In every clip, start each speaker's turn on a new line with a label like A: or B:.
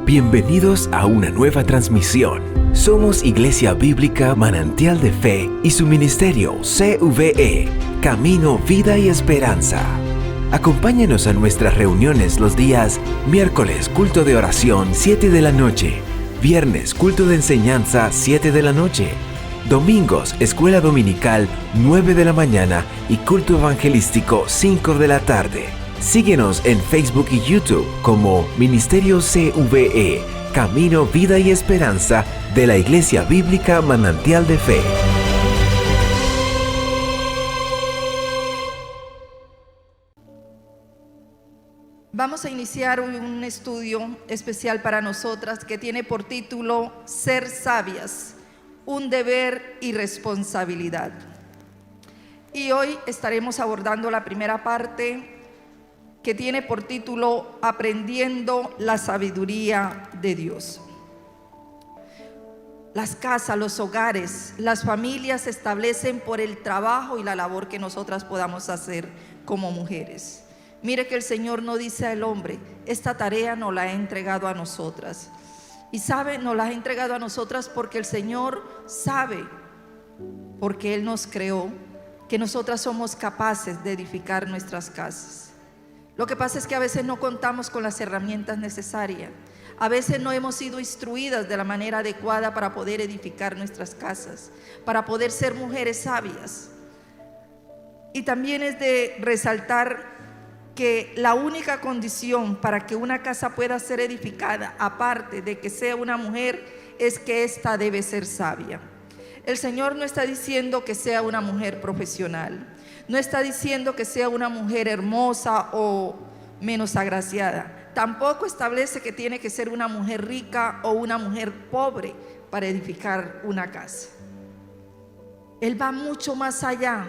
A: Bienvenidos a una nueva transmisión. Somos Iglesia Bíblica Manantial de Fe y su ministerio CVE, Camino, Vida y Esperanza. Acompáñenos a nuestras reuniones los días miércoles, culto de oración, 7 de la noche. Viernes, culto de enseñanza, 7 de la noche. Domingos, escuela dominical, 9 de la mañana y culto evangelístico, 5 de la tarde. Síguenos en Facebook y YouTube como Ministerio CVE, Camino, Vida y Esperanza de la Iglesia Bíblica Manantial de Fe.
B: Vamos a iniciar un estudio especial para nosotras que tiene por título Ser sabias, un deber y responsabilidad. Y hoy estaremos abordando la primera parte que tiene por título Aprendiendo la sabiduría de Dios. Las casas, los hogares, las familias se establecen por el trabajo y la labor que nosotras podamos hacer como mujeres. Mire que el Señor no dice al hombre, esta tarea nos la ha entregado a nosotras. Y sabe, nos la ha entregado a nosotras porque el Señor sabe, porque Él nos creó, que nosotras somos capaces de edificar nuestras casas. Lo que pasa es que a veces no contamos con las herramientas necesarias. A veces no hemos sido instruidas de la manera adecuada para poder edificar nuestras casas, para poder ser mujeres sabias. Y también es de resaltar que la única condición para que una casa pueda ser edificada, aparte de que sea una mujer, es que ésta debe ser sabia. El Señor no está diciendo que sea una mujer profesional, no está diciendo que sea una mujer hermosa o menos agraciada, tampoco establece que tiene que ser una mujer rica o una mujer pobre para edificar una casa. Él va mucho más allá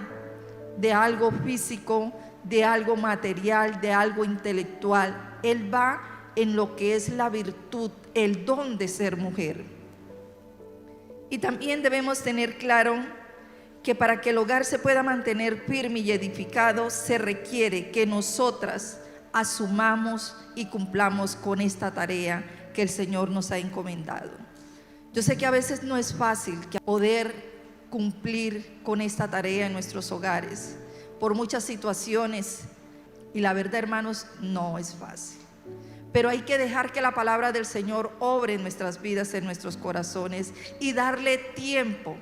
B: de algo físico, de algo material, de algo intelectual. Él va en lo que es la virtud, el don de ser mujer. Y también debemos tener claro que para que el hogar se pueda mantener firme y edificado, se requiere que nosotras asumamos y cumplamos con esta tarea que el Señor nos ha encomendado. Yo sé que a veces no es fácil poder cumplir con esta tarea en nuestros hogares, por muchas situaciones, y la verdad, hermanos, no es fácil. Pero hay que dejar que la palabra del Señor obre en nuestras vidas, en nuestros corazones, y darle tiempo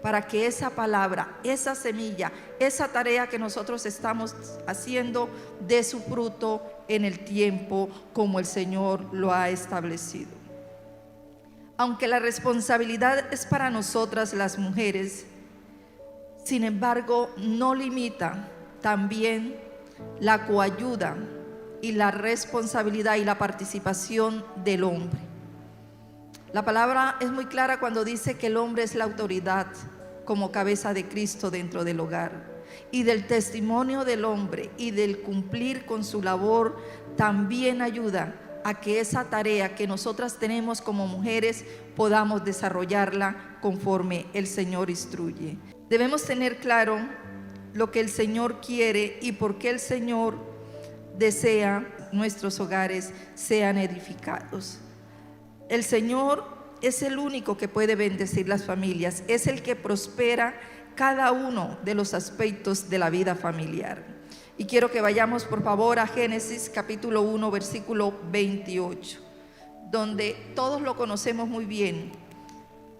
B: para que esa palabra, esa semilla, esa tarea que nosotros estamos haciendo dé su fruto en el tiempo como el Señor lo ha establecido. Aunque la responsabilidad es para nosotras las mujeres, sin embargo, no limita también la coayuda y la responsabilidad y la participación del hombre. La palabra es muy clara cuando dice que el hombre es la autoridad como cabeza de Cristo dentro del hogar, y del testimonio del hombre y del cumplir con su labor también ayuda a que esa tarea que nosotras tenemos como mujeres podamos desarrollarla conforme el Señor instruye. Debemos tener claro lo que el Señor quiere y por qué el Señor desea nuestros hogares sean edificados. El Señor es el único que puede bendecir las familias, es el que prospera cada uno de los aspectos de la vida familiar. Y quiero que vayamos por favor a Génesis capítulo 1 versículo 28, donde todos lo conocemos muy bien.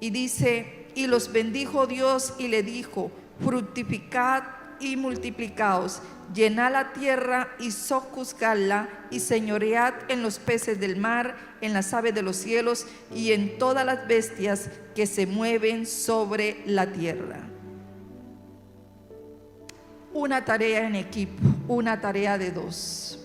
B: Y dice, y los bendijo Dios y le dijo, fructificad y multiplicaos, llenad la tierra y sojuzgadla, y señoread en los peces del mar, en las aves de los cielos y en todas las bestias que se mueven sobre la tierra. Una tarea en equipo, una tarea de dos.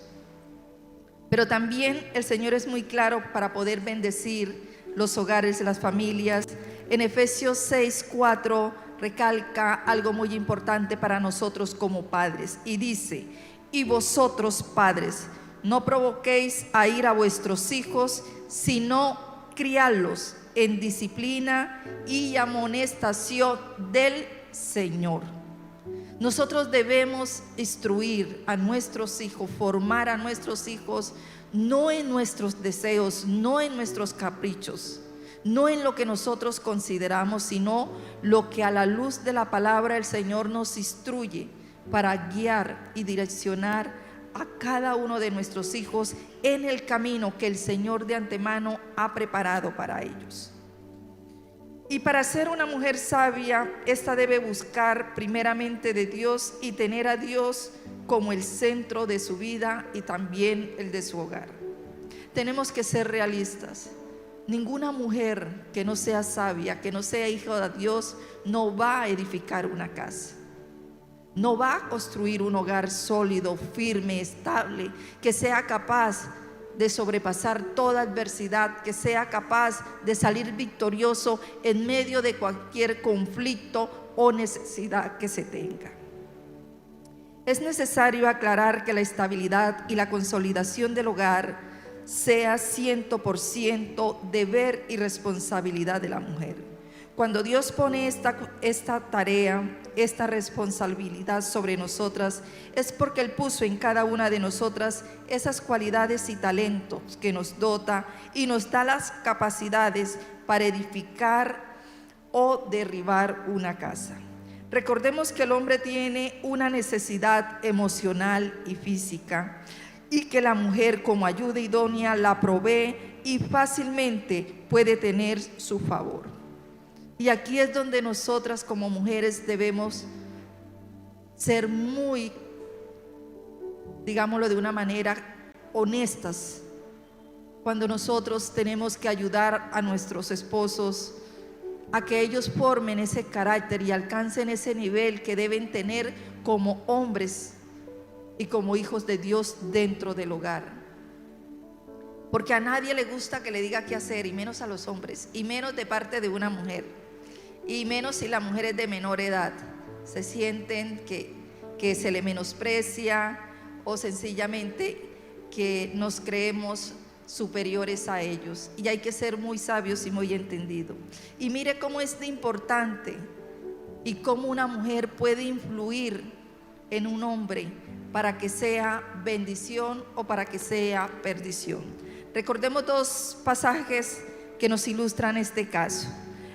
B: Pero también el Señor es muy claro para poder bendecir los hogares, las familias. En Efesios 6:4 recalca algo muy importante para nosotros como padres y dice, y vosotros padres, no provoquéis a ira a vuestros hijos, sino criadlos en disciplina y amonestación del Señor. Nosotros debemos instruir a nuestros hijos, formar a nuestros hijos, no en nuestros deseos, no en nuestros caprichos, no en lo que nosotros consideramos, sino lo que a la luz de la palabra el Señor nos instruye para guiar y direccionar a cada uno de nuestros hijos en el camino que el Señor de antemano ha preparado para ellos. Y para ser una mujer sabia, esta debe buscar primeramente de Dios y tener a Dios como el centro de su vida y también el de su hogar. Tenemos que ser realistas. Ninguna mujer que no sea sabia, que no sea hija de Dios, no va a edificar una casa. No va a construir un hogar sólido, firme, estable, que sea capaz de sobrepasar toda adversidad, que sea capaz de salir victorioso en medio de cualquier conflicto o necesidad que se tenga. Es necesario aclarar que la estabilidad y la consolidación del hogar sea 100% deber y responsabilidad de la mujer. Cuando Dios pone esta tarea, esta responsabilidad sobre nosotras, es porque Él puso en cada una de nosotras esas cualidades y talentos que nos dota y nos da las capacidades para edificar o derribar una casa. Recordemos que el hombre tiene una necesidad emocional y física, y que la mujer, como ayuda idónea, la provee y fácilmente puede tener su favor. Y aquí es donde nosotras como mujeres debemos ser muy, digámoslo de una manera, honestas, cuando nosotros tenemos que ayudar a nuestros esposos a que ellos formen ese carácter y alcancen ese nivel que deben tener como hombres y como hijos de Dios dentro del hogar. Porque a nadie le gusta que le diga qué hacer, y menos a los hombres, y menos de parte de una mujer, y menos si la mujer es de menor edad. Se sienten que se le menosprecia, o sencillamente que nos creemos superiores a ellos, y hay que ser muy sabios y muy entendidos. Y mire cómo es de importante y cómo una mujer puede influir en un hombre para que sea bendición o para que sea perdición. Recordemos dos pasajes que nos ilustran este caso.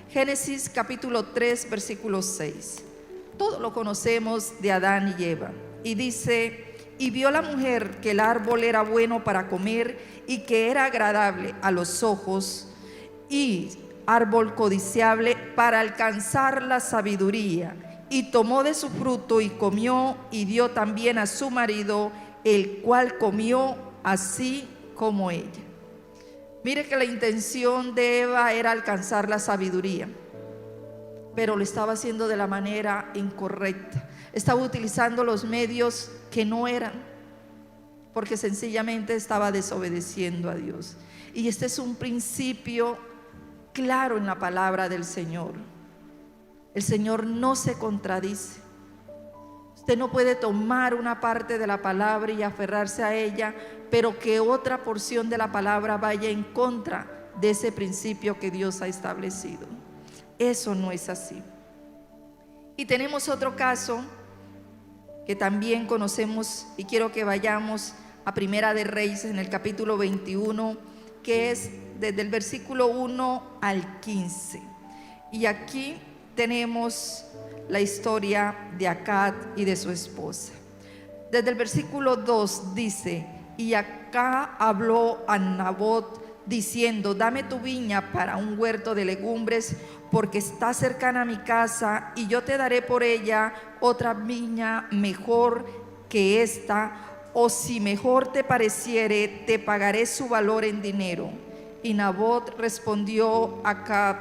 B: Génesis capítulo 3 versículo 6. Todo lo conocemos de Adán y Eva. Y dice: y vio la mujer que el árbol era bueno para comer y que era agradable a los ojos, y árbol codiciable para alcanzar la sabiduría, y tomó de su fruto y comió, y dio también a su marido, el cual comió así como ella. Mire que la intención de Eva era alcanzar la sabiduría, pero lo estaba haciendo de la manera incorrecta. Estaba utilizando los medios que no eran, porque sencillamente estaba desobedeciendo a Dios. Y este es un principio claro en la palabra del Señor. El Señor no se contradice. Usted no puede tomar una parte de la palabra y aferrarse a ella, pero que otra porción de la palabra vaya en contra de ese principio que Dios ha establecido. Eso no es así. Y tenemos otro caso que también conocemos, y quiero que vayamos a Primera de Reyes en el capítulo 21, que es desde el versículo 1 al 15. Y aquí tenemos la historia de Acab y de su esposa. Desde el versículo 2 dice: y Acab habló a Nabot diciendo: dame tu viña para un huerto de legumbres, porque está cercana a mi casa, y yo te daré por ella otra viña mejor que esta, o si mejor te pareciere, te pagaré su valor en dinero. Y Nabot respondió a Acab: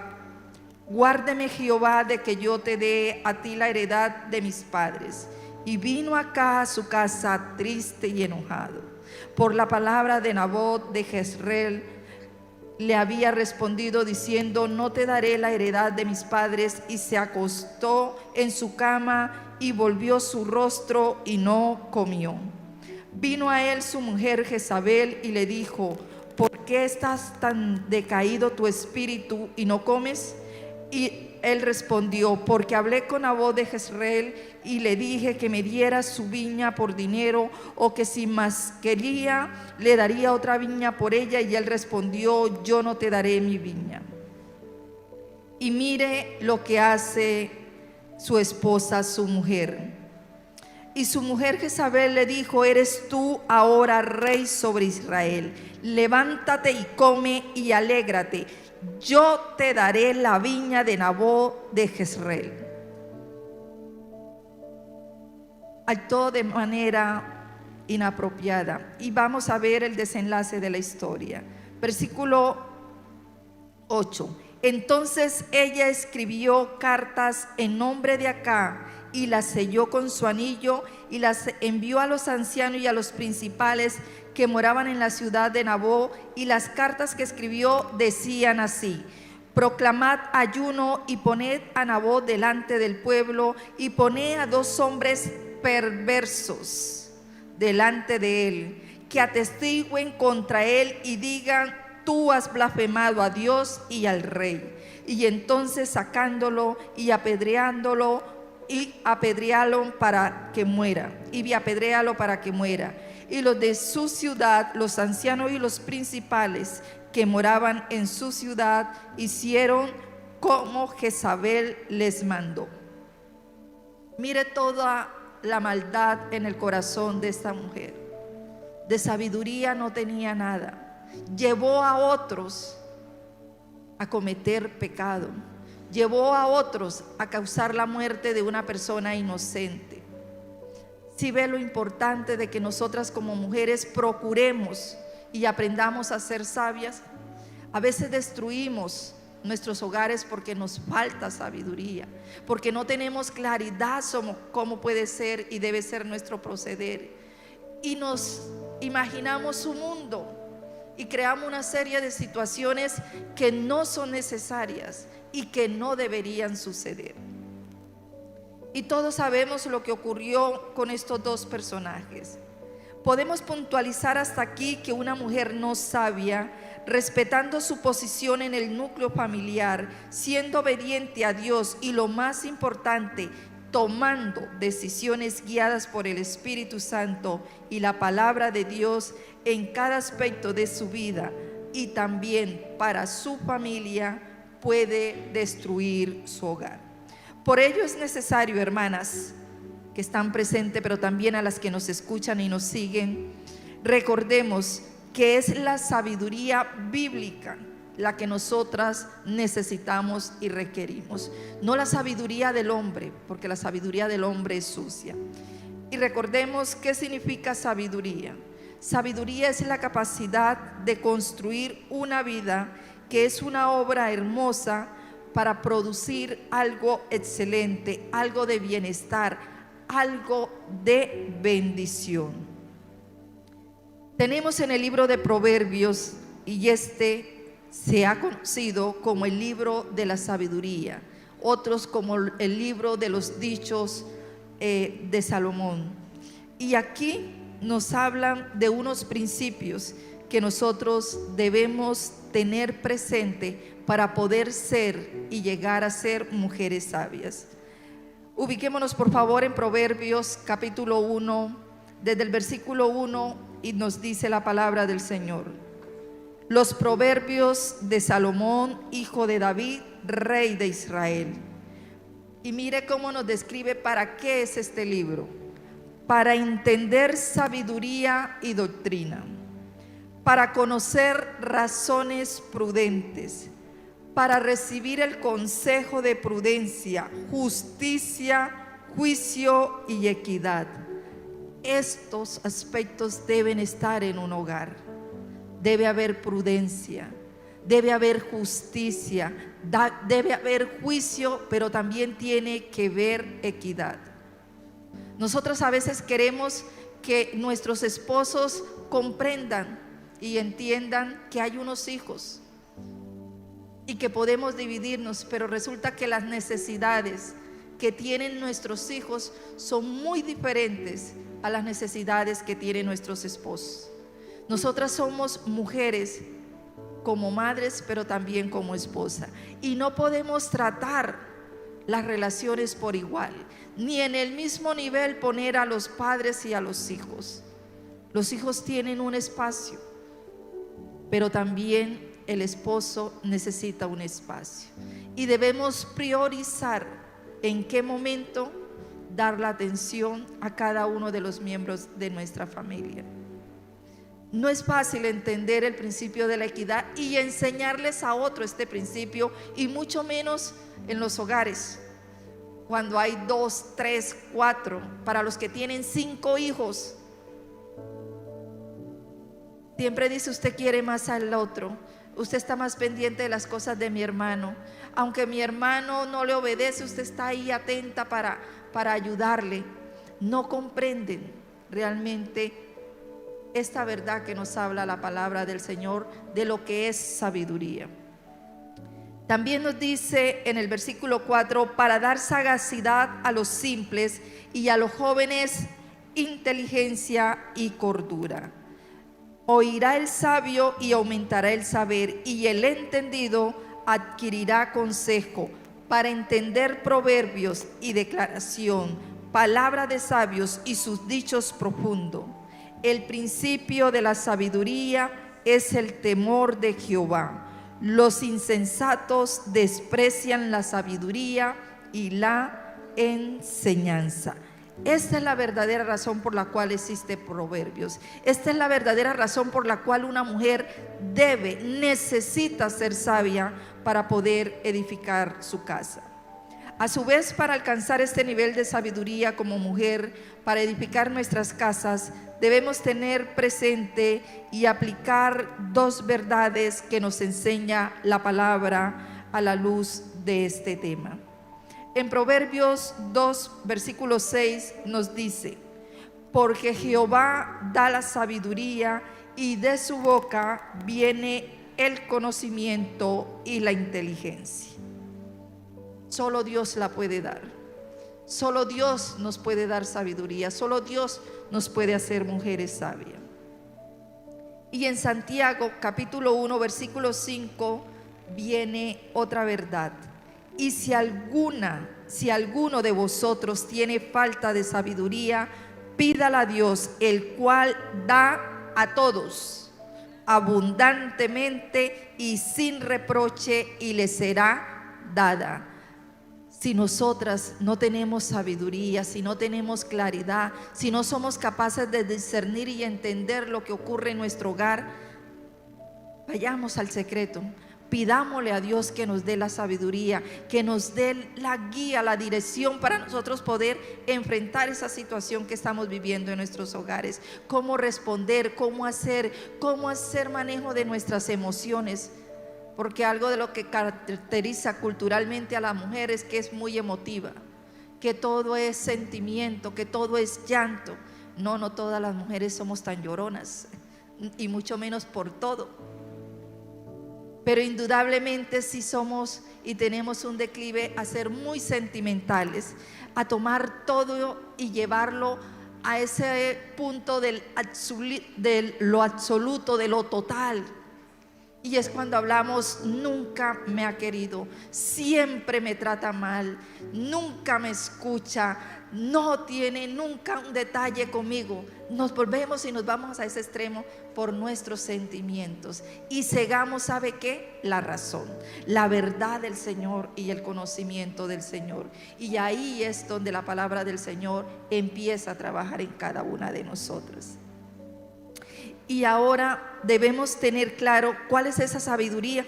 B: guárdeme Jehová de que yo te dé a ti la heredad de mis padres. Y vino Acab a su casa triste y enojado por la palabra de Nabot de Jezreel. Le había respondido diciendo: no te daré la heredad de mis padres. Y se acostó en su cama y volvió su rostro y no comió. Vino a él su mujer Jezabel y le dijo: ¿por qué estás tan decaído tu espíritu y no comes? Y él respondió: porque hablé con Nabot de Jezreel y le dije que me diera su viña por dinero, o que si más quería le daría otra viña por ella. Y él respondió: yo no te daré mi viña. Y mire lo que hace su esposa, su mujer. Y su mujer Jezabel le dijo: eres tú ahora rey sobre Israel. Levántate y come y alégrate. Yo te daré la viña de Nabot de Jezreel. Actuó de manera inapropiada. Y vamos a ver el desenlace de la historia. Versículo 8. Entonces ella escribió cartas en nombre de Acab y las selló con su anillo y las envió a los ancianos y a los principales que moraban en la ciudad de Nabot. Y las cartas que escribió decían así: proclamad ayuno y poned a Nabot delante del pueblo, y poned a 2 hombres perversos delante de él, que atestiguen contra él y digan: tú has blasfemado a Dios y al rey. Y entonces sacándolo y apedreándolo, para que muera. Y los de su ciudad, los ancianos y los principales que moraban en su ciudad, hicieron como Jezabel les mandó. Mire toda la maldad en el corazón de esta mujer. De sabiduría no tenía nada. Llevó a otros a cometer pecado. Llevó a otros a causar la muerte de una persona inocente. Si ve lo importante de que nosotras como mujeres procuremos y aprendamos a ser sabias. A veces destruimos nuestros hogares porque nos falta sabiduría, porque no tenemos claridad sobre cómo puede ser y debe ser nuestro proceder, y nos imaginamos un mundo y creamos una serie de situaciones que no son necesarias y que no deberían suceder. Y todos sabemos lo que ocurrió con estos 2 personajes. Podemos puntualizar hasta aquí que una mujer no sabia, respetando su posición en el núcleo familiar, siendo obediente a Dios y, lo más importante, tomando decisiones guiadas por el Espíritu Santo y la palabra de Dios en cada aspecto de su vida y también para su familia, puede destruir su hogar. Por ello es necesario, hermanas que están presentes, pero también a las que nos escuchan y nos siguen, recordemos que es la sabiduría bíblica la que nosotras necesitamos y requerimos, no la sabiduría del hombre, porque la sabiduría del hombre es sucia. Y recordemos qué significa sabiduría. Sabiduría es la capacidad de construir una vida que es una obra hermosa para producir algo excelente, algo de bienestar, algo de bendición. Tenemos en el libro de Proverbios, y se ha conocido como el libro de la sabiduría, otros como el libro de los dichos de Salomón. Y aquí nos hablan de unos principios que nosotros debemos tener presente para poder ser y llegar a ser mujeres sabias. Ubiquémonos por favor en Proverbios capítulo 1, desde el versículo 1, y nos dice la palabra del Señor. Los proverbios de Salomón, hijo de David, rey de Israel. Y mire cómo nos describe para qué es este libro: para entender sabiduría y doctrina, para conocer razones prudentes, para recibir el consejo de prudencia, justicia, juicio y equidad. Estos aspectos deben estar en un hogar. Debe haber prudencia, debe haber justicia, debe haber juicio, pero también tiene que haber equidad. Nosotros a veces queremos que nuestros esposos comprendan y entiendan que hay unos hijos y que podemos dividirnos, pero resulta que las necesidades que tienen nuestros hijos son muy diferentes a las necesidades que tienen nuestros esposos. Nosotras somos mujeres como madres, pero también como esposa. Y no podemos tratar las relaciones por igual, ni en el mismo nivel poner a los padres y a los hijos. Los hijos tienen un espacio, pero también el esposo necesita un espacio. Y debemos priorizar en qué momento dar la atención a cada uno de los miembros de nuestra familia. No es fácil entender el principio de la equidad y enseñarles a otro este principio, y mucho menos en los hogares, cuando hay 2, 3, 4, para los que tienen 5 hijos. Siempre dice: usted quiere más al otro, usted está más pendiente de las cosas de mi hermano. Aunque mi hermano no le obedece, usted está ahí atenta para ayudarle. No comprenden realmente esta verdad que nos habla la palabra del Señor de lo que es sabiduría. También nos dice en el versículo 4: para dar sagacidad a los simples y a los jóvenes inteligencia y cordura. Oirá el sabio y aumentará el saber, y el entendido adquirirá consejo, para entender proverbios y declaración, palabra de sabios y sus dichos profundos. El principio de la sabiduría es el temor de Jehová. Los insensatos desprecian la sabiduría y la enseñanza. Esta es la verdadera razón por la cual existe Proverbios. Esta es la verdadera razón por la cual una mujer necesita ser sabia para poder edificar su casa. A su vez, para alcanzar este nivel de sabiduría como mujer, para edificar nuestras casas, debemos tener presente y aplicar 2 verdades que nos enseña la palabra a la luz de este tema. En Proverbios 2, versículo 6 nos dice: porque Jehová da la sabiduría, y de su boca viene el conocimiento y la inteligencia. Solo Dios la puede dar. Solo Dios nos puede dar sabiduría. Solo Dios nos puede hacer mujeres sabias. Y en Santiago capítulo 1 versículo 5 viene otra verdad: y si alguno de vosotros tiene falta de sabiduría, pídala a Dios, el cual da a todos abundantemente y sin reproche, y le será dada. Si nosotras no tenemos sabiduría, si no tenemos claridad, si no somos capaces de discernir y entender lo que ocurre en nuestro hogar, vayamos al secreto. Pidámosle a Dios que nos dé la sabiduría, que nos dé la guía, la dirección para nosotros poder enfrentar esa situación que estamos viviendo en nuestros hogares. Cómo responder, cómo hacer manejo de nuestras emociones. Porque algo de lo que caracteriza culturalmente a la mujer es que es muy emotiva, que todo es sentimiento, que todo es llanto. No todas las mujeres somos tan lloronas, y mucho menos por todo. Pero indudablemente sí somos y tenemos un declive a ser muy sentimentales, a tomar todo y llevarlo a ese punto de lo absoluto, de lo total. Y es cuando hablamos: nunca me ha querido, siempre me trata mal, nunca me escucha, no tiene nunca un detalle conmigo. Nos volvemos y nos vamos a ese extremo por nuestros sentimientos y cegamos, ¿sabe qué? La razón, la verdad del Señor y el conocimiento del Señor. Y ahí es donde la palabra del Señor empieza a trabajar en cada una de nosotras. Y ahora debemos tener claro cuál es esa sabiduría.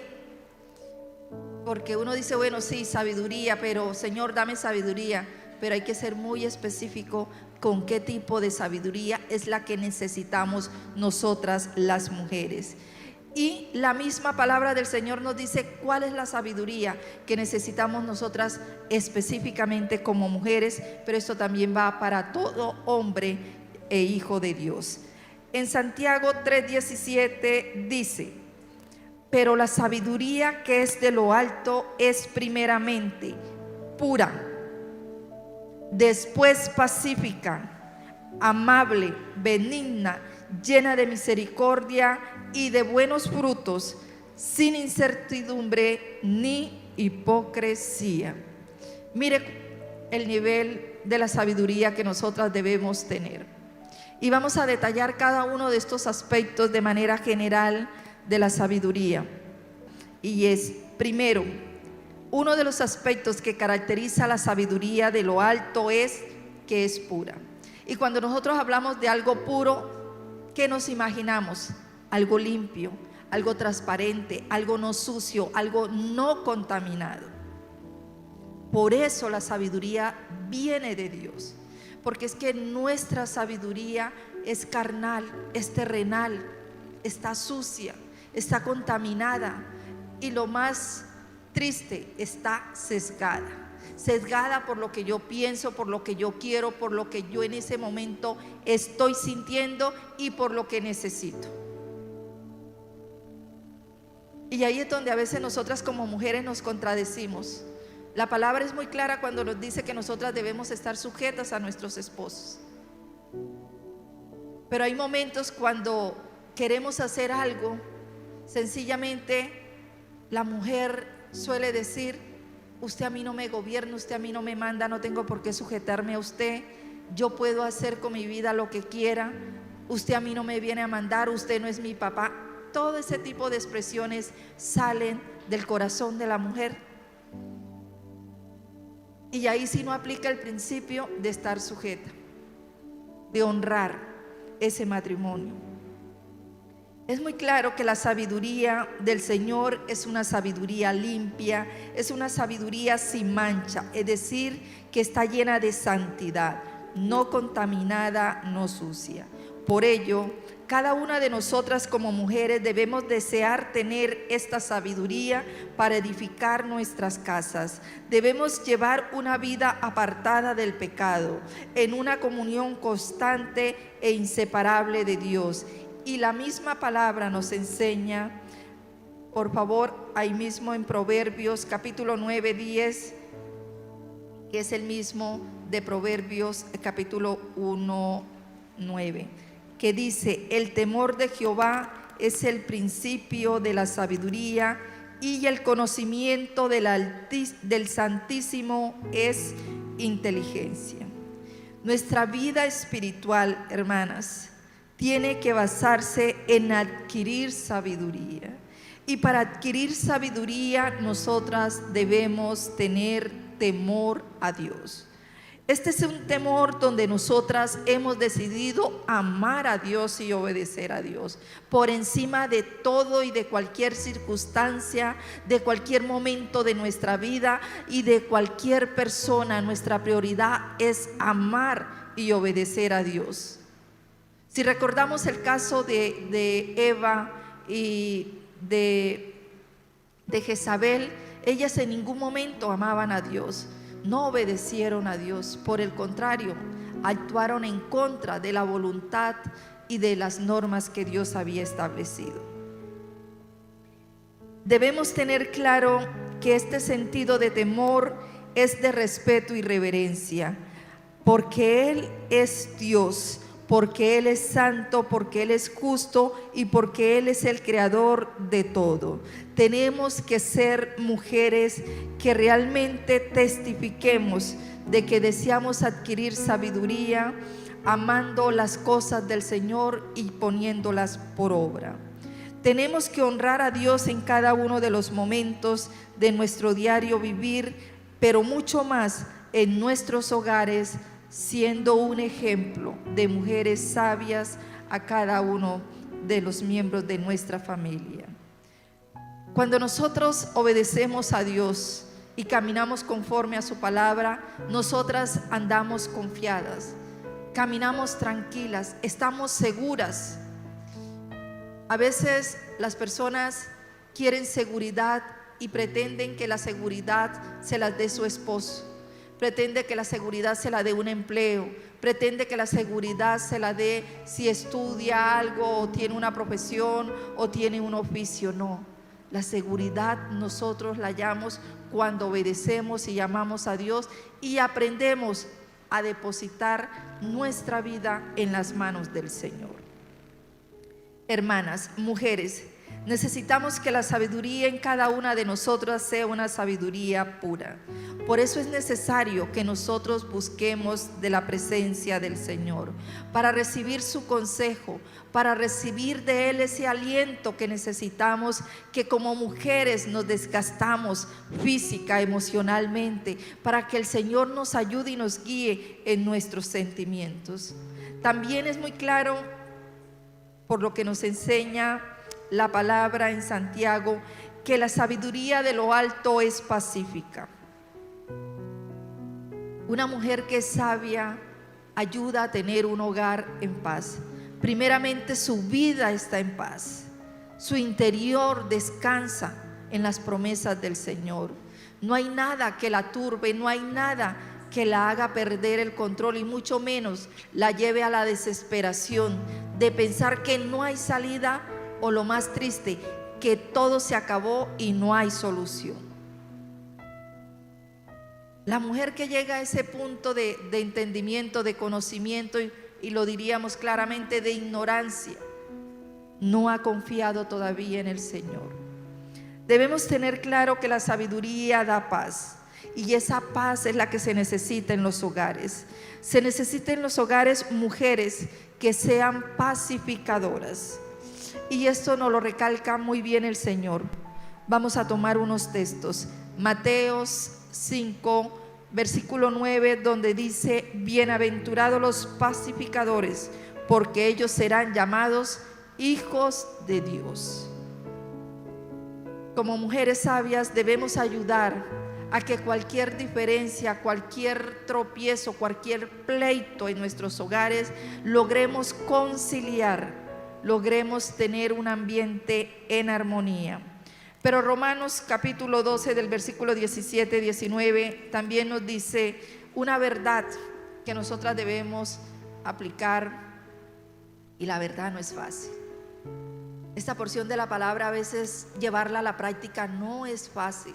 B: Porque uno dice: bueno, sí, sabiduría, pero Señor, dame sabiduría. Pero hay que ser muy específico con qué tipo de sabiduría es la que necesitamos nosotras las mujeres. Y la misma palabra del Señor nos dice cuál es la sabiduría que necesitamos nosotras específicamente como mujeres, pero esto también va para todo hombre e hijo de Dios. En Santiago 3:17 dice: pero la sabiduría que es de lo alto es primeramente pura, después pacífica, amable, benigna, llena de misericordia y de buenos frutos, sin incertidumbre ni hipocresía. Mire el nivel de la sabiduría que nosotras debemos tener. Y vamos a detallar cada uno de estos aspectos de manera general de la sabiduría. Y es, primero, uno de los aspectos que caracteriza la sabiduría de lo alto es que es pura. Y cuando nosotros hablamos de algo puro, ¿qué nos imaginamos? Algo limpio, algo transparente, algo no sucio, algo no contaminado. Por eso la sabiduría viene de Dios, porque es que nuestra sabiduría es carnal, es terrenal, está sucia, está contaminada y lo más triste, está sesgada por lo que yo pienso, por lo que yo quiero, por lo que yo en ese momento estoy sintiendo y por lo que necesito. Y ahí es donde a veces nosotras como mujeres nos contradecimos. La palabra es muy clara cuando nos dice que nosotras debemos estar sujetas a nuestros esposos. Pero hay momentos cuando queremos hacer algo, sencillamente la mujer suele decir: usted a mí no me gobierna, usted a mí no me manda, no tengo por qué sujetarme a usted, yo puedo hacer con mi vida lo que quiera, usted a mí no me viene a mandar, usted no es mi papá. Todo ese tipo de expresiones salen del corazón de la mujer. Y ahí sí no aplica el principio de estar sujeta, de honrar ese matrimonio. Es muy claro que la sabiduría del Señor es una sabiduría limpia, es una sabiduría sin mancha, es decir, que está llena de santidad, no contaminada, no sucia. Por ello, cada una de nosotras como mujeres debemos desear tener esta sabiduría para edificar nuestras casas. Debemos llevar una vida apartada del pecado, en una comunión constante e inseparable de Dios. Y la misma palabra nos enseña, por favor, ahí mismo en Proverbios capítulo 9, 10, que es el mismo de Proverbios capítulo 1, 9, que dice: el temor de Jehová es el principio de la sabiduría y el conocimiento del Santísimo es inteligencia. Nuestra vida espiritual, hermanas, tiene que basarse en adquirir sabiduría. Y para adquirir sabiduría, nosotras debemos tener temor a Dios. Este es un temor donde nosotras hemos decidido amar a Dios y obedecer a Dios por encima de todo y de cualquier circunstancia, de cualquier momento de nuestra vida y de cualquier persona. Nuestra prioridad es amar y obedecer a Dios. Si recordamos el caso de Eva y de Jezabel, ellas en ningún momento amaban a Dios, no obedecieron a Dios, por el contrario, actuaron en contra de la voluntad y de las normas que Dios había establecido. Debemos tener claro que este sentido de temor es de respeto y reverencia, porque Él es Dios, porque Él es santo, porque Él es justo y porque Él es el creador de todo. Tenemos que ser mujeres que realmente testifiquemos de que deseamos adquirir sabiduría, amando las cosas del Señor y poniéndolas por obra. Tenemos que honrar a Dios en cada uno de los momentos de nuestro diario vivir, pero mucho más en nuestros hogares, siendo un ejemplo de mujeres sabias a cada uno de los miembros de nuestra familia. Cuando nosotros obedecemos a Dios y caminamos conforme a su palabra, nosotras andamos confiadas, caminamos tranquilas, estamos seguras. A veces las personas quieren seguridad y pretenden que la seguridad se las dé su esposo. Pretende que la seguridad se la dé un empleo, pretende que la seguridad se la dé si estudia algo o tiene una profesión o tiene un oficio. No, la seguridad nosotros la hallamos cuando obedecemos y amamos a Dios y aprendemos a depositar nuestra vida en las manos del Señor. Hermanas, mujeres, Necesitamos que la sabiduría en cada una de nosotras sea una sabiduría pura. Por eso es necesario que nosotros busquemos de la presencia del Señor, para recibir su consejo, para recibir de Él ese aliento que necesitamos, que como mujeres nos desgastamos física, emocionalmente, para que el Señor nos ayude y nos guíe en nuestros sentimientos. También es muy claro, por lo que nos enseña la palabra en Santiago, que la sabiduría de lo alto es pacífica. Una mujer que es sabia ayuda a tener un hogar en paz. Primeramente, su vida está en paz. Su interior descansa en las promesas del Señor. No hay nada que la turbe, no hay nada que la haga perder el control, y mucho menos la lleve a la desesperación de pensar que no hay salida, o lo más triste, que todo se acabó y no hay solución. La mujer que llega a ese punto de entendimiento, de conocimiento, y lo diríamos claramente, de ignorancia, no ha confiado todavía en el Señor. Debemos tener claro que la sabiduría da paz, y esa paz es la que se necesita en los hogares. Se necesita en los hogares mujeres que sean pacificadoras, y esto nos lo recalca muy bien el Señor. Vamos a tomar unos textos. Mateos 5, versículo 9, donde dice: bienaventurados los pacificadores, porque ellos serán llamados hijos de Dios. Como mujeres sabias debemos ayudar a que cualquier diferencia, cualquier tropiezo, cualquier pleito en nuestros hogares, logremos conciliar, logremos tener un ambiente en armonía. Pero Romanos capítulo 12 del versículo 17-19 también nos dice una verdad que nosotras debemos aplicar, y la verdad no es fácil. Esta porción de la palabra, a veces llevarla a la práctica no es fácil.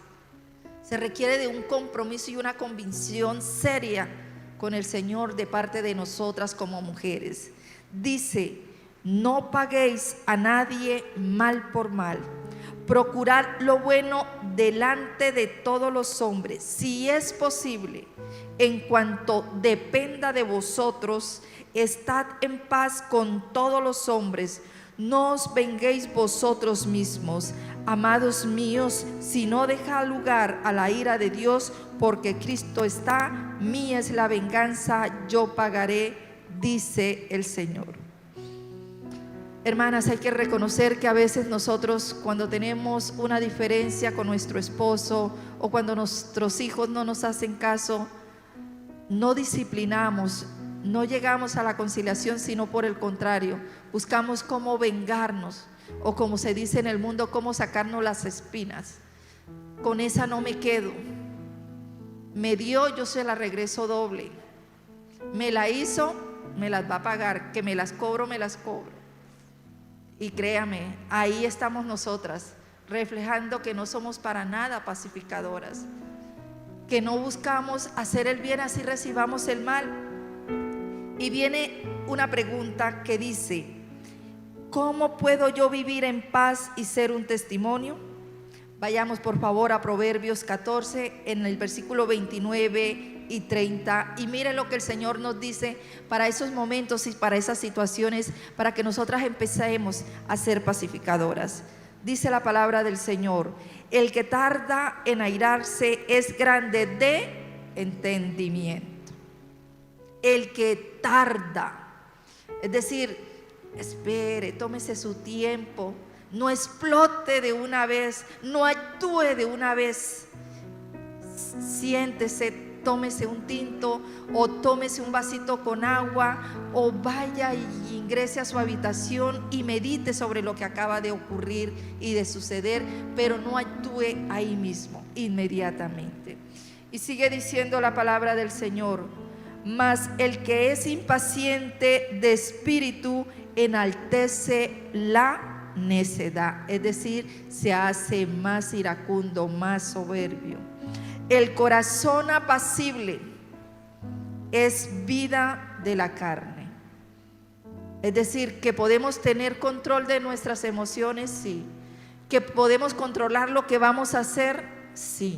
B: Se requiere de un compromiso y una convicción seria con el Señor de parte de nosotras como mujeres. Dice: no paguéis a nadie mal por mal. Procurad lo bueno delante de todos los hombres, si es posible. En cuanto dependa de vosotros, estad en paz con todos los hombres. No os venguéis vosotros mismos, amados míos, sino dejad lugar a la ira de Dios, porque Cristo está: mía es la venganza, yo pagaré, dice el Señor. Hermanas, hay que reconocer que a veces nosotros, cuando tenemos una diferencia con nuestro esposo, o cuando nuestros hijos no nos hacen caso, no disciplinamos, no llegamos a la conciliación, sino por el contrario, buscamos cómo vengarnos, o como se dice en el mundo, cómo sacarnos las espinas. Con esa no me quedo. Me dio, yo se la regreso doble. Me la hizo, me las va a pagar. Que me las cobro, me las cobro. Y créame, ahí estamos nosotras, reflejando que no somos para nada pacificadoras, que no buscamos hacer el bien así recibamos el mal. Y viene una pregunta que dice: ¿cómo puedo yo vivir en paz y ser un testimonio? Vayamos por favor a Proverbios 14, en el versículo 29 y 30, y mire lo que el Señor nos dice para esos momentos y para esas situaciones, para que nosotras empecemos a ser pacificadoras. Dice la palabra del Señor: el que tarda en airarse es grande de entendimiento. El que tarda, es decir, espere, tómese su tiempo, no explote de una vez, no actúe de una vez. Siéntese, tómese un tinto o tómese un vasito con agua, o vaya y ingrese a su habitación y medite sobre lo que acaba de ocurrir y de suceder, pero no actúe ahí mismo, inmediatamente. Y sigue diciendo la palabra del Señor: mas el que es impaciente de espíritu enaltece la necedad, es decir, se hace más iracundo, más soberbio. El corazón apacible es vida de la carne, es decir, que podemos tener control de nuestras emociones, sí, ¿Que podemos controlar lo que vamos a hacer? Sí,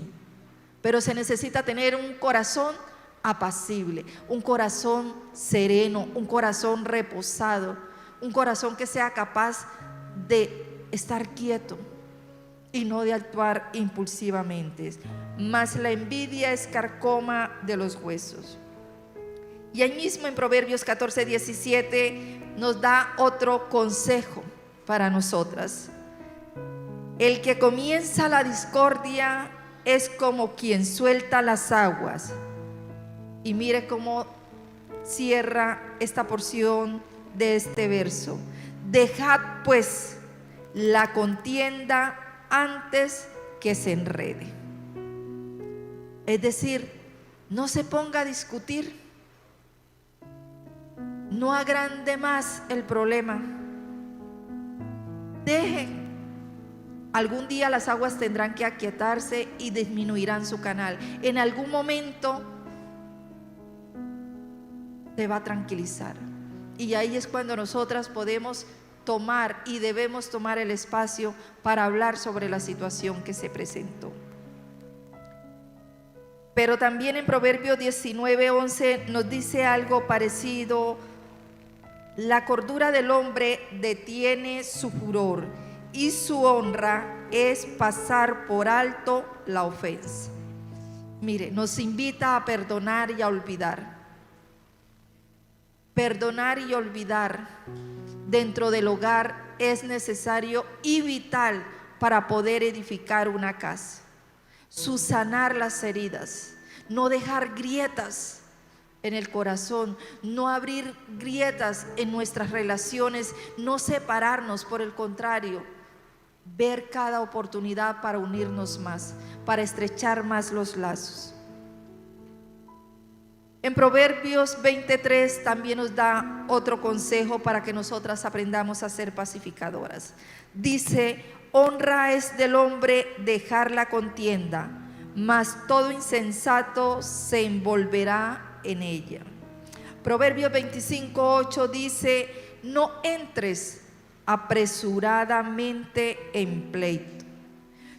B: pero se necesita tener un corazón apacible, un corazón sereno, un corazón reposado, un corazón que sea capaz de estar quieto y no de actuar impulsivamente. Mas la envidia es carcoma de los huesos. Y ahí mismo en Proverbios 14:17 nos da otro consejo para nosotras. El que comienza la discordia es como quien suelta las aguas. Y mire cómo cierra esta porción de este verso. Dejad pues la contienda antes que se enrede. Es decir, no se ponga a discutir, no agrande más el problema. Dejen. Algún día las aguas tendrán que aquietarse y disminuirán su canal. En algún momento se va a tranquilizar. Y ahí es cuando nosotras podemos tomar y debemos tomar el espacio para hablar sobre la situación que se presentó. Pero también en Proverbios 19:11 nos dice algo parecido. La cordura del hombre detiene su furor y su honra es pasar por alto la ofensa. Mire, nos invita a perdonar y a olvidar. Perdonar y olvidar dentro del hogar es necesario y vital para poder edificar una casa. Subsanar las heridas, no dejar grietas en el corazón, no abrir grietas en nuestras relaciones, no separarnos, por el contrario, ver cada oportunidad para unirnos más, para estrechar más los lazos. En Proverbios 23 también nos da otro consejo para que nosotras aprendamos a ser pacificadoras. Dice: honra es del hombre dejar la contienda, mas todo insensato se envolverá en ella. Proverbios 25:8 dice: no entres apresuradamente en pleito,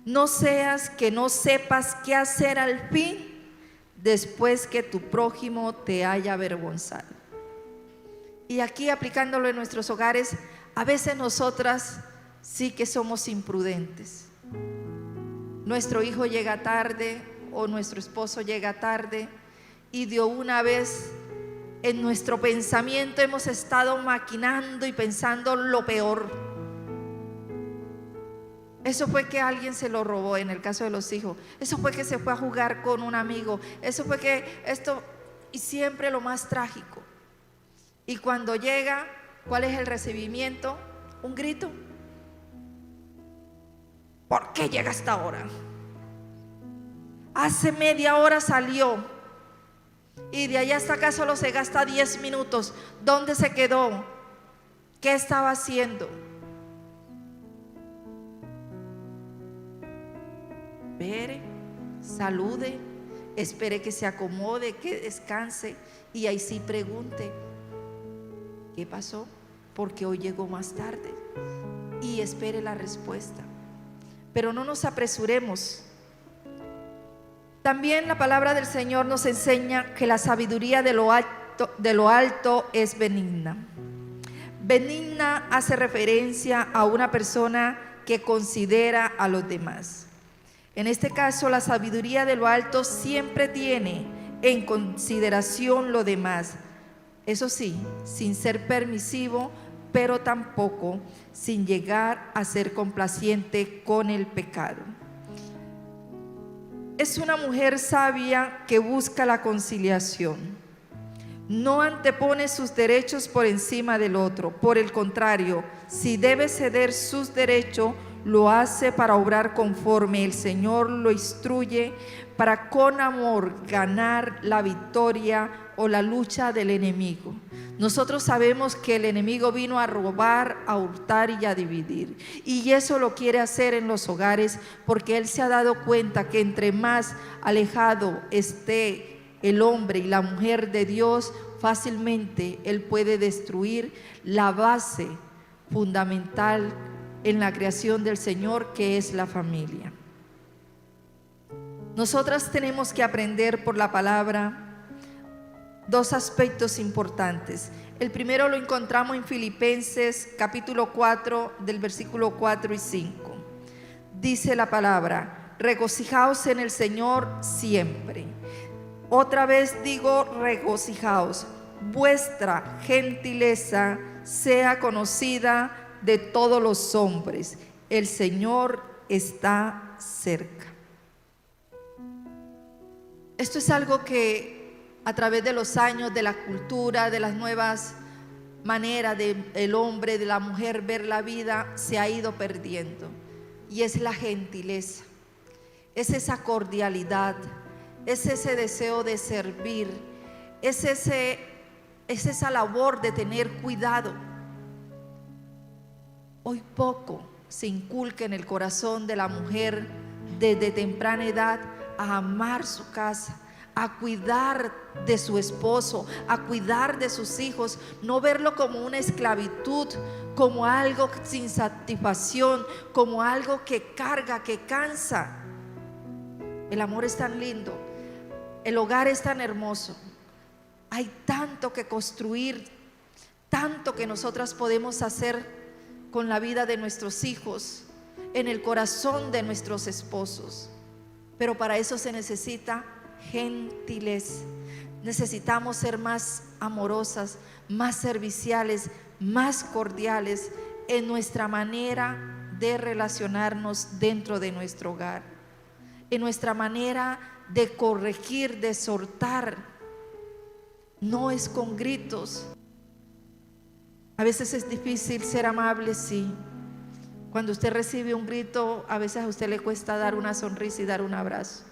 B: no seas que no sepas qué hacer al fin después que tu prójimo te haya avergonzado. Y aquí, aplicándolo en nuestros hogares, a veces nosotras sí que somos imprudentes. Nuestro hijo llega tarde o nuestro esposo llega tarde y de una vez en nuestro pensamiento hemos estado maquinando y pensando lo peor. Eso fue que alguien se lo robó, en el caso de los hijos. Eso fue que se fue a jugar con un amigo. Eso fue que esto, y siempre lo más trágico. Y cuando llega, ¿cuál es el recibimiento? Un grito. ¿Por qué llega hasta ahora? Hace media hora salió y de allá hasta acá solo se gasta 10 minutos. ¿Dónde se quedó? ¿Qué estaba haciendo? Espere, salude, espere que se acomode, que descanse y ahí sí pregunte: ¿qué pasó? Porque hoy llegó más tarde. Y espere la respuesta. Pero no nos apresuremos. También la palabra del Señor nos enseña que la sabiduría de lo alto es benigna. Benigna hace referencia a una persona que considera a los demás. En este caso, la sabiduría de lo alto siempre tiene en consideración lo demás. Eso sí, sin ser permisivo, pero tampoco sin llegar a ser complaciente con el pecado. Es una mujer sabia que busca la conciliación. No antepone sus derechos por encima del otro. Por el contrario, si debe ceder sus derechos, lo hace para obrar conforme el Señor lo instruye, para con amor ganar la victoria o la lucha del enemigo. Nosotros sabemos que el enemigo vino a robar, a hurtar y a dividir, y eso lo quiere hacer en los hogares porque él se ha dado cuenta que entre más alejado esté el hombre y la mujer de Dios, fácilmente él puede destruir la base fundamental en la creación del Señor, que es la familia. Nosotras tenemos que aprender por la palabra dos aspectos importantes. El primero lo encontramos en Filipenses capítulo 4, del versículo 4 y 5. Dice la palabra: regocijaos en el Señor siempre. Otra vez digo, regocijaos. Vuestra gentileza sea conocida de todos los hombres. El Señor está cerca. Esto es algo que a través de los años, de la cultura, de las nuevas maneras del hombre, de la mujer ver la vida, se ha ido perdiendo. Y es la gentileza, es esa cordialidad, es ese deseo de servir, es esa labor de tener cuidado. Hoy poco se inculca en el corazón de la mujer desde temprana edad a amar su casa, a cuidar de su esposo, a cuidar de sus hijos, no verlo como una esclavitud, como algo sin satisfacción, como algo que carga, que cansa. El amor es tan lindo, el hogar es tan hermoso, hay tanto que construir, tanto que nosotras podemos hacer con la vida de nuestros hijos, en el corazón de nuestros esposos. Pero para eso se necesita gentileza. Necesitamos ser más amorosas, más serviciales, más cordiales en nuestra manera de relacionarnos dentro de nuestro hogar, en nuestra manera de corregir, de exhortar. No es con gritos. A veces es difícil ser amable, sí. Cuando usted recibe un grito, a veces a usted le cuesta dar una sonrisa y dar un abrazo.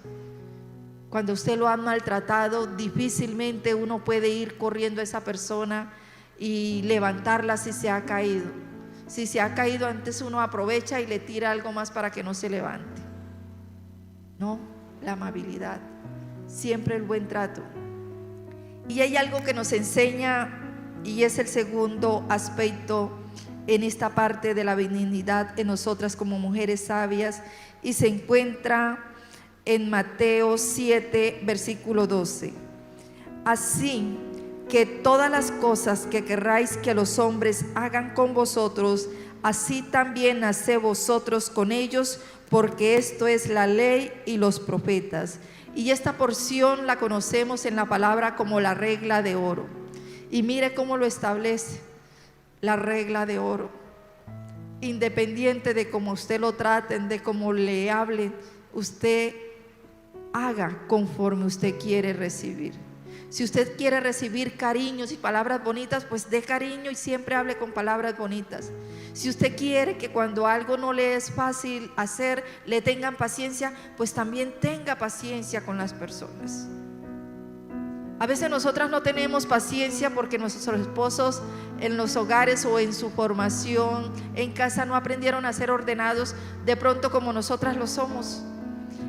B: Cuando usted lo ha maltratado, difícilmente uno puede ir corriendo a esa persona y levantarla si se ha caído. Si se ha caído, antes uno aprovecha y le tira algo más para que no se levante. No, la amabilidad, siempre el buen trato. Y hay algo que nos enseña, y es el segundo aspecto en esta parte de la benignidad en nosotras como mujeres sabias, y se encuentra en Mateo 7, versículo 12. Así que todas las cosas que querráis que los hombres hagan con vosotros, así también haced vosotros con ellos, porque esto es la ley y los profetas. Y esta porción la conocemos en la palabra como la regla de oro. Y mire cómo lo establece la regla de oro. Independiente de cómo usted lo traten, de cómo le hablen, usted haga conforme usted quiere recibir. Si usted quiere recibir cariños y palabras bonitas, pues dé cariño y siempre hable con palabras bonitas. Si usted quiere que cuando algo no le es fácil hacer, le tengan paciencia, pues también tenga paciencia con las personas. A veces nosotras no tenemos paciencia porque nuestros esposos en los hogares o en su formación en casa no aprendieron a ser ordenados de pronto como nosotras lo somos.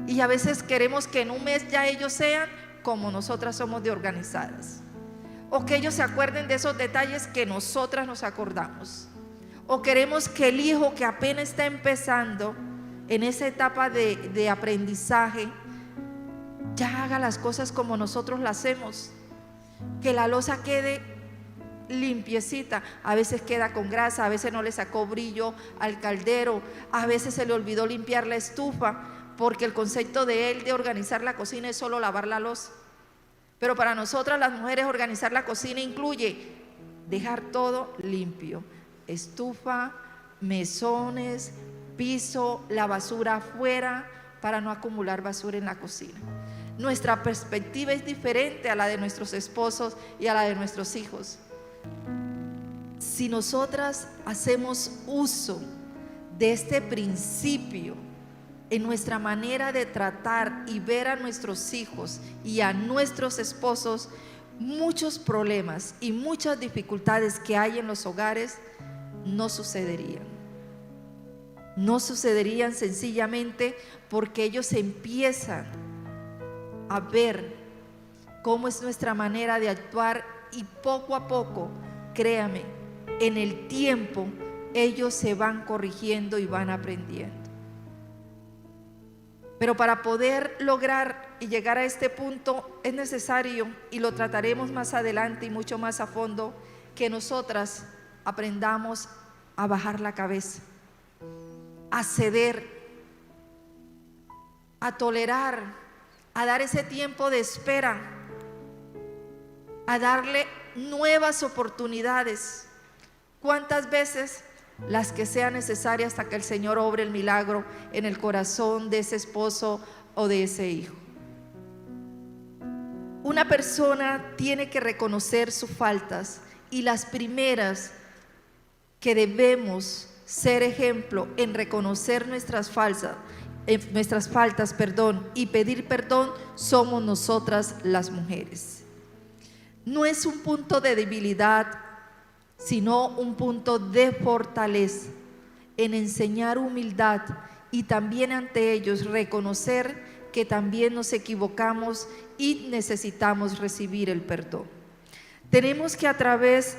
B: Y a veces queremos que en un mes ya ellos sean como nosotras somos de organizadas, o que ellos se acuerden de esos detalles que nosotras nos acordamos, o queremos que el hijo que apenas está empezando en esa etapa de aprendizaje ya haga las cosas como nosotros las hacemos, que la loza quede limpiecita. A veces queda con grasa, a veces no le sacó brillo al caldero, a veces se le olvidó limpiar la estufa, porque el concepto de él de organizar la cocina es solo lavar la loza. Pero para nosotras las mujeres organizar la cocina incluye dejar todo limpio: estufa, mesones, piso, la basura afuera, para no acumular basura en la cocina. Nuestra perspectiva es diferente a la de nuestros esposos y a la de nuestros hijos. Si nosotras hacemos uso de este principio en nuestra manera de tratar y ver a nuestros hijos y a nuestros esposos, muchos problemas y muchas dificultades que hay en los hogares no sucederían. No sucederían sencillamente porque ellos empiezan a ver cómo es nuestra manera de actuar, y poco a poco, créame, en el tiempo ellos se van corrigiendo y van aprendiendo. Pero para poder lograr y llegar a este punto es necesario, y lo trataremos más adelante y mucho más a fondo, que nosotras aprendamos a bajar la cabeza, a ceder, a tolerar, a dar ese tiempo de espera, a darle nuevas oportunidades. ¿Cuántas veces? Las que sean necesarias hasta que el Señor obre el milagro en el corazón de ese esposo o de ese hijo. Una persona tiene que reconocer sus faltas, y las primeras que debemos ser ejemplo en reconocer nuestras faltas, y pedir perdón, somos nosotras las mujeres. No es un punto de debilidad, sino un punto de fortaleza en enseñar humildad, y también ante ellos reconocer que también nos equivocamos y necesitamos recibir el perdón. Tenemos que a través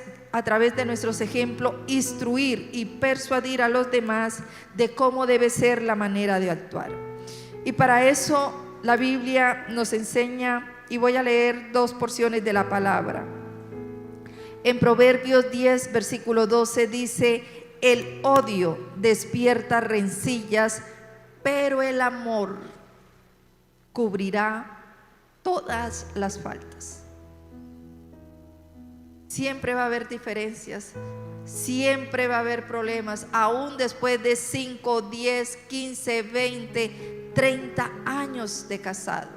B: de nuestros ejemplos instruir y persuadir a los demás de cómo debe ser la manera de actuar. Y para eso la Biblia nos enseña, y voy a leer 2 porciones de la palabra. En Proverbios 10, versículo 12 dice: el odio despierta rencillas, pero el amor cubrirá todas las faltas. Siempre va a haber diferencias, siempre va a haber problemas, aún después de 5, 10, 15, 20, 30 años de casado.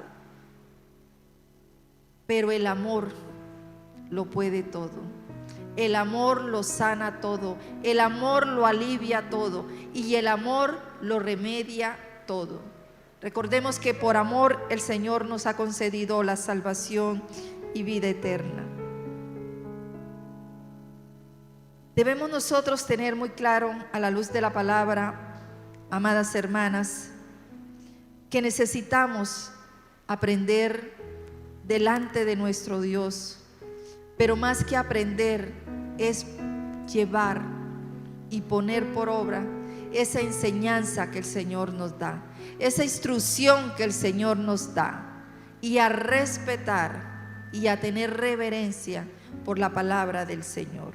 B: Pero el amor lo puede todo. El amor lo sana todo, el amor lo alivia todo, y el amor lo remedia todo. Recordemos que por amor el Señor nos ha concedido la salvación y vida eterna. Debemos nosotros tener muy claro, a la luz de la palabra, amadas hermanas, que necesitamos aprender delante de nuestro Dios. Pero más que aprender, es llevar y poner por obra esa enseñanza que el Señor nos da, esa instrucción que el Señor nos da, y a respetar y a tener reverencia por la palabra del Señor.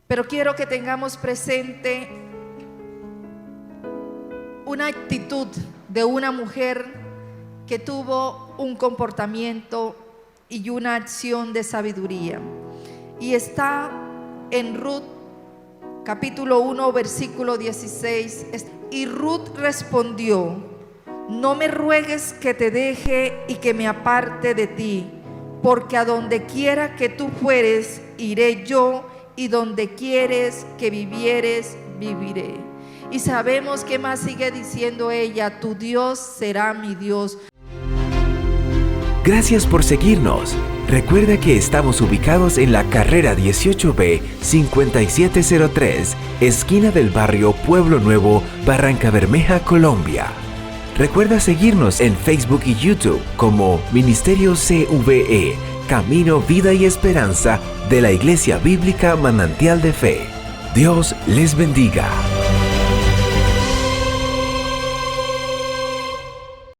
B: Pero quiero que tengamos presente una actitud de una mujer que tuvo un comportamiento y una acción de sabiduría, y está en Ruth capítulo 1 versículo 16. Y Ruth respondió: no me ruegues que te deje y que me aparte de ti, porque a donde quiera que tú fueres, iré yo, y donde quieres que vivieres, viviré. Y sabemos que más sigue diciendo ella: tu Dios será mi Dios.
A: Gracias por seguirnos. Recuerda que estamos ubicados en la carrera 18B 5703, esquina del barrio Pueblo Nuevo, Barrancabermeja, Colombia. Recuerda seguirnos en Facebook y YouTube como Ministerio CVE, Camino, Vida y Esperanza de la Iglesia Bíblica Manantial de Fe. Dios les bendiga.